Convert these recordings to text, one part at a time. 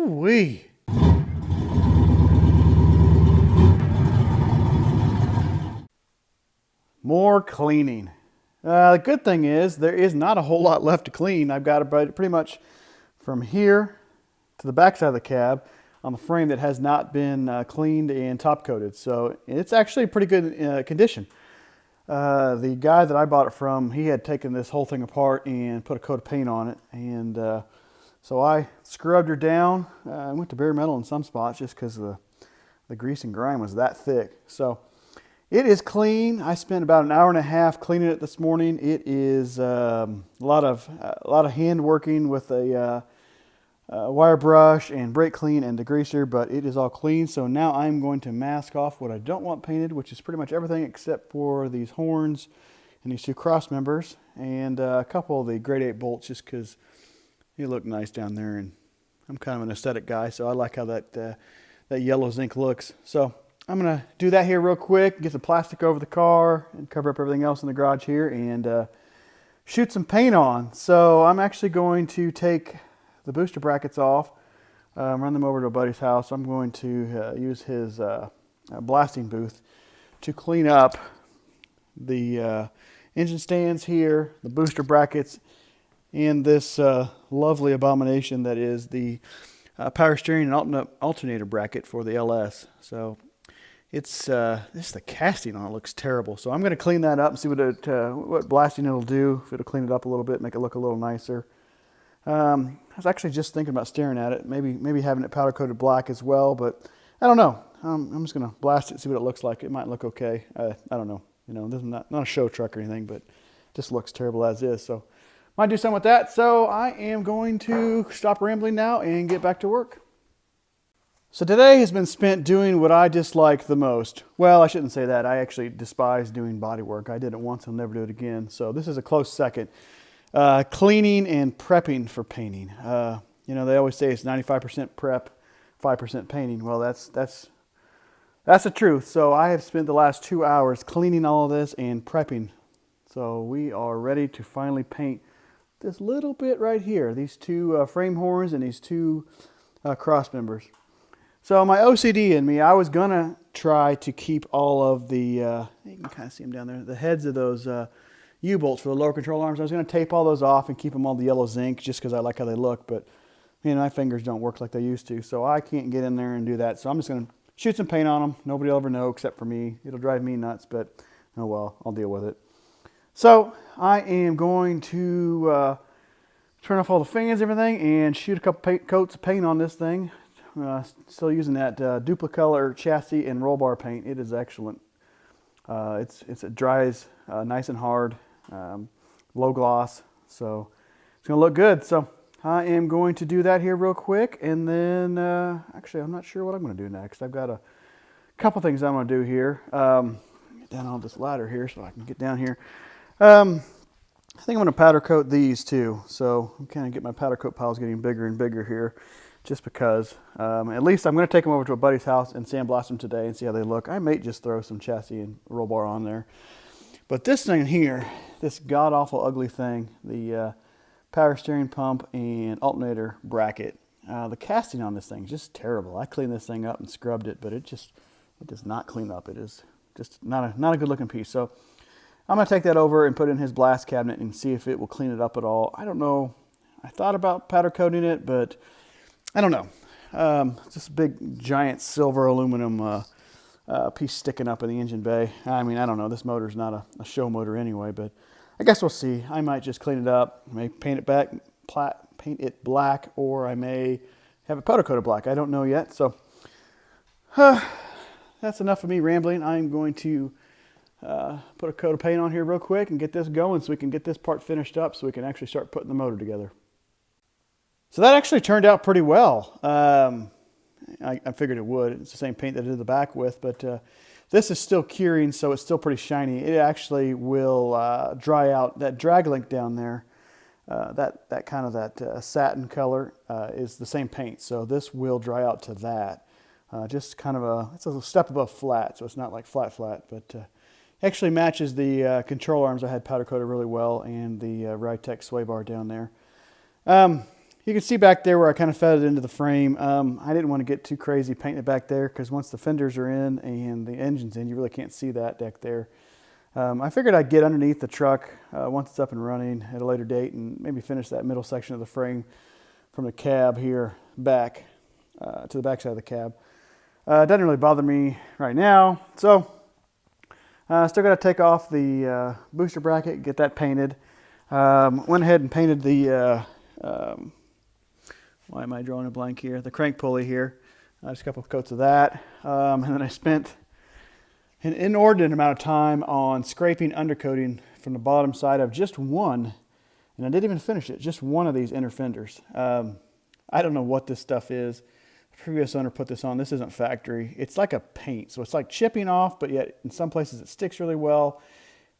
Ooh-wee. More cleaning. The good thing is there is not a whole lot left to clean. I've got about pretty much from here to the back side of the cab on the frame that has not been cleaned and top coated. So it's actually pretty good condition. The guy that I bought it from, he had taken this whole thing apart and put a coat of paint on it. And so I scrubbed her down. I went to bare metal in some spots just because the grease and grime was that thick. So it is clean. I spent about an hour and a half cleaning it this morning. It is a lot of hand working with a wire brush and brake clean and degreaser, but it is all clean. So now I'm going to mask off what I don't want painted, which is pretty much everything except for these horns and these two cross members and a couple of the grade 8 bolts, just because they look nice down there, and I'm kind of an aesthetic guy, so I like how that yellow zinc looks. So I'm going to do that here real quick, get the plastic over the car and cover up everything else in the garage here and shoot some paint on. So I'm actually going to take the booster brackets off, run them over to a buddy's house. I'm going to use his blasting booth to clean up the engine stands here, the booster brackets, and this lovely abomination that is the power steering and alternator bracket for the LS. So it's the casting on it looks terrible. So I'm going to clean that up and see what blasting it'll do, if it'll clean it up a little bit, make it look a little nicer. I was actually just thinking about staring at it, maybe having it powder coated black as well, but I don't know. I'm just going to blast it, see what it looks like. It might look okay. I don't know. You know, this is not a show truck or anything, but it just looks terrible as is. So might do something with that. So I am going to stop rambling now and get back to work. So today has been spent doing what I dislike the most. Well, I shouldn't say that. I actually despise doing body work. I did it once, I'll never do it again. So this is a close second. Cleaning and prepping for painting. You know, they always say it's 95% prep, 5% painting. Well, that's the truth. So I have spent the last 2 hours cleaning all of this and prepping. So we are ready to finally paint this little bit right here. These two frame horns and these two cross members. So my OCD in me, I was gonna try to keep all of the, you can kind of see them down there, the heads of those U-bolts for the lower control arms. I was gonna tape all those off and keep them all the yellow zinc just because I like how they look, but man, my fingers don't work like they used to, so I can't get in there and do that. So I'm just gonna shoot some paint on them. Nobody will ever know except for me. It'll drive me nuts, but oh well, I'll deal with it. So I am going to turn off all the fans and everything and shoot a couple coats of paint on this thing. Still using that Duplicolor chassis and roll bar paint. It is excellent. It dries nice and hard, low gloss, so it's going to look good. So I am going to do that here real quick, and then actually I'm not sure what I'm going to do next. I've got a couple things I'm going to do here. Get down on this ladder here so I can get down here. I think I'm going to powder coat these too. So I'm kind of get my powder coat piles getting bigger and bigger here, just because. At least I'm going to take them over to a buddy's house and sandblast them today and see how they look. I may just throw some chassis and roll bar on there. But this thing here, this god-awful ugly thing, the power steering pump and alternator bracket, the casting on this thing is just terrible. I cleaned this thing up and scrubbed it, but it does not clean up. It is just not a good looking piece. So I'm going to take that over and put it in his blast cabinet and see if it will clean it up at all. I don't know. I thought about powder coating it, but I don't know. It's this big, giant silver aluminum piece sticking up in the engine bay. I mean, I don't know. This motor's not a show motor anyway, but I guess we'll see. I might just clean it up, may paint it black, or I may have it powder coated black. I don't know yet. So that's enough of me rambling. I'm going to put a coat of paint on here real quick and get this going so we can get this part finished up so we can actually start putting the motor together. So that actually turned out pretty well. I figured it would. It's the same paint that I did the back with, but this is still curing, so it's still pretty shiny. It actually will dry out. That drag link down there, that kind of that satin color is the same paint, so this will dry out to that. Just kind of it's a step above flat, so it's not like flat, but actually matches the control arms I had powder coated really well and the Rytec sway bar down there. you can see back there where I kind of fed it into the frame. I didn't want to get too crazy painting it back there because once the fenders are in and the engine's in, you really can't see that deck there. I figured I'd get underneath the truck once it's up and running at a later date and maybe finish that middle section of the frame from the cab here back to the back side of the cab. It doesn't really bother me right now. So still got to take off the booster bracket, get that painted. Went ahead and painted the, why am I drawing a blank here? The crank pulley here. Just a couple of coats of that. And then I spent an inordinate amount of time on scraping undercoating from the bottom side of just one, and I didn't even finish it, just one of these inner fenders. I don't know what this stuff is. The previous owner put this on. This isn't factory. It's like a paint, so it's like chipping off, but yet in some places it sticks really well.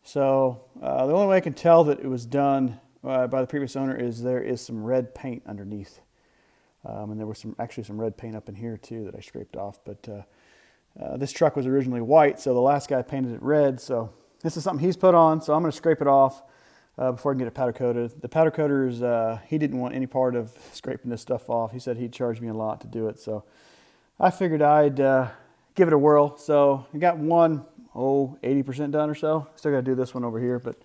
So the only way I can tell that it was done by the previous owner is there is some red paint underneath. And there was actually some red paint up in here too that I scraped off, but this truck was originally white, so the last guy painted it red. So this is something he's put on, so I'm going to scrape it off before I can get it powder coated. The powder coaters, he didn't want any part of scraping this stuff off. He said he'd charge me a lot to do it, so I figured I'd give it a whirl. So I got one, 80% done or so. Still got to do this one over here, but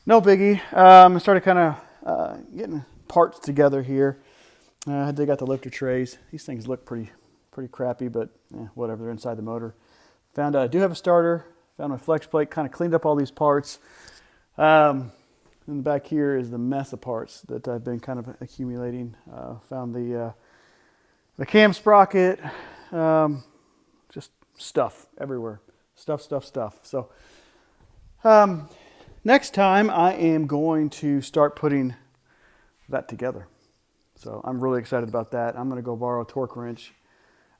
no biggie. I started kind of getting parts together here. I had to dig out the lifter trays. These things look pretty crappy, but whatever, they're inside the motor. Found out I do have a starter, found my flex plate, kind of cleaned up all these parts. And back here is the mess of parts that I've been kind of accumulating. Found the cam sprocket, just stuff everywhere. Stuff. So next time I am going to start putting that together. So I'm really excited about that. I'm going to go borrow a torque wrench.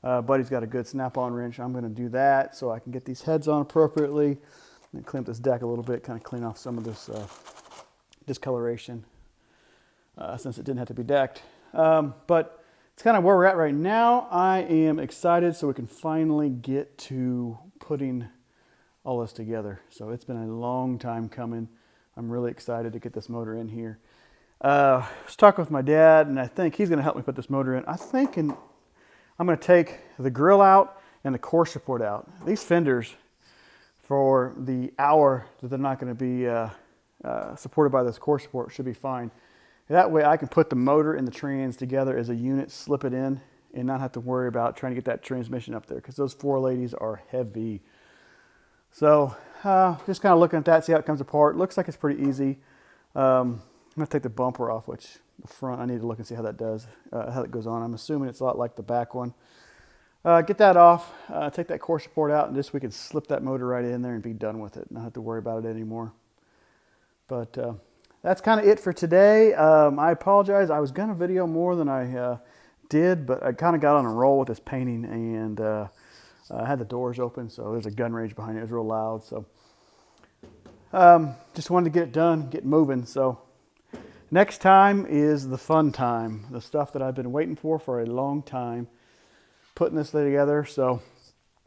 Buddy's got a good snap-on wrench. I'm going to do that so I can get these heads on appropriately and clean up this deck a little bit, kind of clean off some of this discoloration since it didn't have to be decked. But it's kind of where we're at right now. I am excited so we can finally get to putting all this together. So it's been a long time coming. I'm really excited to get this motor in here. I was talking with my dad, and I think he's going to help me put this motor in. I'm going to take the grill out and the core support out. These fenders, for the hour that they're not going to be supported by this core support, should be fine. That way I can put the motor and the trans together as a unit, slip it in, and not have to worry about trying to get that transmission up there because those four ladies are heavy. So just kind of looking at that, see how it comes apart. Looks like it's pretty easy. I'm going to take the bumper off, which the front, I need to look and see how that does, how it goes on. I'm assuming it's a lot like the back one. Get that off, take that core support out, and just we can slip that motor right in there and be done with it. Not have to worry about it anymore. But that's kind of it for today. I apologize. I was going to video more than I did, but I kind of got on a roll with this painting, and I had the doors open, so there's a gun range behind it. It was real loud. So just wanted to get it done, get moving. So next time is the fun time, the stuff that I've been waiting for a long time, putting this thing together. So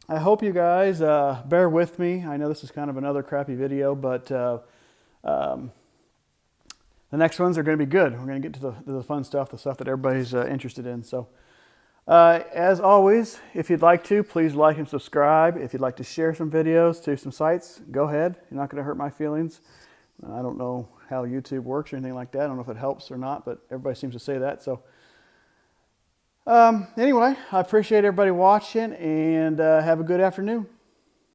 I hope you guys bear with me. I know this is kind of another crappy video, but the next ones are going to be good. We're going to get to the fun stuff, the stuff that everybody's interested in. So as always, if you'd like to, please like and subscribe. If you'd like to share some videos to some sites, go ahead. You're not going to hurt my feelings. I don't know how YouTube works or anything like that. I don't know if it helps or not, but everybody seems to say that. So anyway, I appreciate everybody watching, and have a good afternoon.